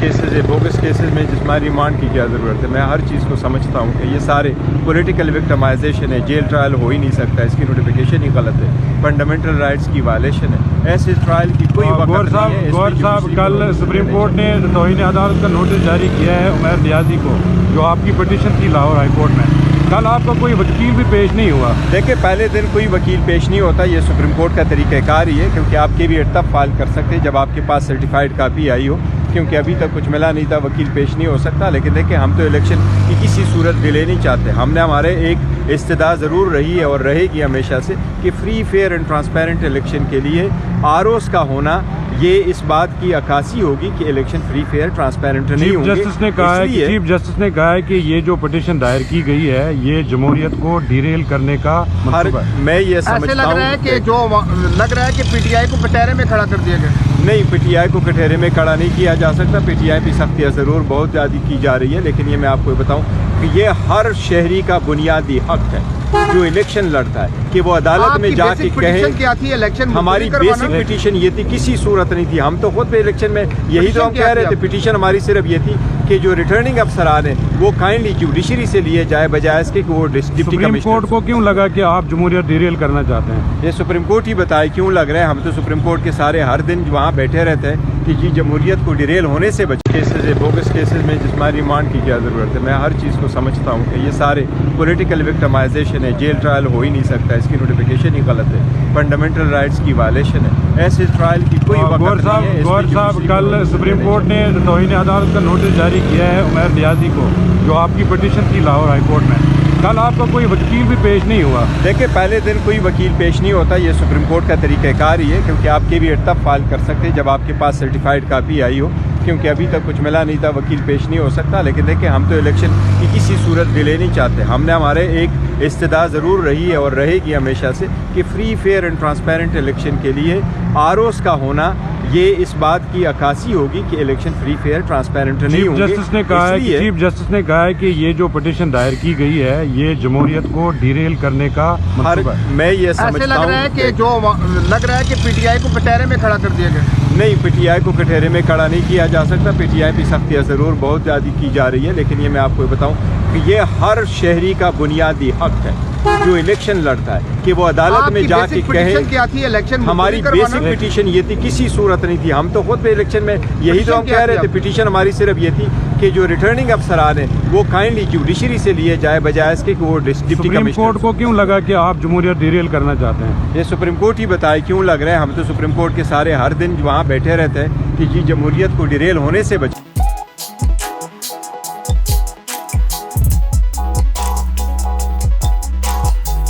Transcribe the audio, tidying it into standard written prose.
Cases ہے، bogus cases میں جسمانی ریمانڈ کی کیا ضرورت ہے؟ میں ہر چیز کو سمجھتا ہوں کہ یہ سارے پولیٹیکل وکٹمائزیشن ہے، جیل ٹرائل ہو ہی نہیں سکتا، اس کی نوٹیفیکیشن ہی غلط ہے، فنڈامنٹل رائٹس کی وائلیشن ہے، ایسے ٹرائل کی کوئی وقت نہیں ہے۔ گور صاحب کل سپریم کورٹ نے توہین عدالت کا نوٹس جاری کیا ہے عمیر نیازی کو، جو آپ کی پٹیشن تھی لاہور ہائی کورٹ میں، کل آپ کا کوئی وکیل بھی پیش نہیں ہوا۔ دیکھیں پہلے دن کوئی وکیل پیش نہیں ہوتا، یہ سپریم کورٹ کا طریقہ کار ہی ہے، کیونکہ آپ کے بھی تب فائل کر سکتے ہیں جب آپ کے پاس سرٹیفائڈ کاپی آئی ہو، کیونکہ ابھی تک کچھ ملا نہیں تھا، وکیل پیش نہیں ہو سکتا۔ لیکن دیکھیں ہم تو الیکشن کی کسی صورت ڈیلے نہیں چاہتے، ہم نے ہمارے ایک استدعا ضرور رہی ہے اور رہے گی ہمیشہ سے کہ free fair and transparent election کے لیے ROs کا ہونا یہ اس بات کی عکاسی ہوگی کہ الیکشن فری فیئر ٹرانسپیرنٹ نہیں ہوں گے۔ چیف جسٹس نے کہا ہے کہ یہ جو پٹیشن دائر کی گئی ہے یہ جمہوریت کو ڈیریل کرنے کا منصوبہ ہے۔ میں یہ سمجھتا ہوں لگ رہا ہے کہ PTI کو کٹہرے میں کھڑا کر دیا گیا۔ نہیں، PTI کو کٹہرے میں کھڑا نہیں کیا جا سکتا، PTI پہ سختیاں ضرور بہت زیادہ کی جا رہی ہے، لیکن یہ میں آپ کو بتاؤں کہ یہ ہر شہری کا بنیادی حق ہے جو الیکشن لڑتا ہے کہ وہ عدالت میں جا کے کہے۔ ہماری بیسک پٹیشن یہ تھی، کسی صورت نہیں تھی، ہم تو خود پہ الیکشن میں یہی تو ہم کہہ رہے تھے، پٹیشن ہماری صرف یہ تھی کہ جو ریٹرننگ افسران ہیں وہ کائنڈلی جوڈیشری سے لیے جائے بجائے اس کے کہ وہ ڈپٹی سپریم کمشنر۔ کورٹ کو کیوں لگا کہ آپ جمہوریت ڈیریل کرنا چاہتے ہیں؟ یہ سپریم کورٹ ہی بتائے کیوں لگ رہے ہیں، ہم تو سپریم کورٹ کے سارے ہر دن وہاں بیٹھے رہتے ہیں کہ جی جمہوریت کو ڈیریل ہونے سے بچے۔ کیسز ہے، بوگس کیسز میں جسمانی ریمانڈ کی کیا ضرورت ہے؟ میں ہر چیز کو سمجھتا ہوں کہ یہ سارے پولیٹیکل وکٹمائزیشن ہے، جیل ٹرائل ہو ہی نہیں سکتا، اس کی نوٹیفیکیشن ہی غلط ہے، فنڈامنٹل رائٹس کی وائلیشن ہے، ایسے ٹرائل کی کوئی وقت نہیں ہے۔ گور صاحب کل سپریم کورٹ نے توہین عدالت کا نوٹس جاری کیا ہے عمیر نیازی کو، جو آپ کی پٹیشن تھی لاہور ہائی کورٹ میں، کل آپ کا کوئی وکیل بھی پیش نہیں ہوا۔ دیکھیں پہلے دن کوئی وکیل پیش نہیں ہوتا، یہ سپریم کورٹ کا طریقہ کار ہی ہے، کیونکہ آپ کے بھی تب فائل کر سکتے ہیں جب آپ کے پاس سرٹیفائڈ کاپی آئی ہو، کیونکہ ابھی تک کچھ ملا نہیں تھا، وکیل پیش نہیں ہو سکتا۔ لیکن دیکھیں ہم تو الیکشن کی کسی صورت ڈیلے نہیں چاہتے، ہم نے ہمارے ایک استدعا ضرور رہی ہے اور رہے گی ہمیشہ سے کہ free fair and transparent election کے لیے ROs کا ہونا یہ اس بات کی عکاسی ہوگی کہ الیکشن فری فیئر ٹرانسپیرنٹ نہیں ہوں گے۔ چیف جسٹس نے کہا ہے کہ یہ جو پٹیشن دائر کی گئی ہے یہ جمہوریت کو ڈیریل کرنے کا منصوبہ ہے۔ میں یہ سمجھتا ہوں لگ رہا ہے کہ PTI کو کٹہرے میں کھڑا کر دیا گیا۔ نہیں، PTI کو کٹہرے میں کھڑا نہیں کیا جا سکتا، PTI پہ سختیاں ضرور بہت زیادہ کی جا رہی ہے، لیکن یہ میں آپ کو بتاؤں کہ یہ ہر شہری کا بنیادی حق ہے جو الیکشن لڑتا ہے کہ وہ عدالت میں جا کے کہے۔ ہماری بیسک پٹیشن یہ تھی، کسی صورت نہیں تھی، ہم تو خود پہ الیکشن میں یہی تو ہم کہہ رہے تھے، پٹیشن ہماری صرف یہ تھی کہ جو ریٹرننگ افسران ہیں وہ کائنڈلی جوڈیشری سے لیے جائے بجائے اس کے کہ وہ ڈپٹی کمشنر۔ سپریم کورٹ کو کیوں لگا کہ آپ جمہوریت ڈیریل کرنا چاہتے ہیں؟ یہ سپریم کورٹ ہی بتائے کیوں لگ رہے ہیں، ہم تو سپریم کورٹ کے سارے ہر دن وہاں بیٹھے رہتے ہیں کہ جی جمہوریت کو ڈیریل ہونے سے بچے۔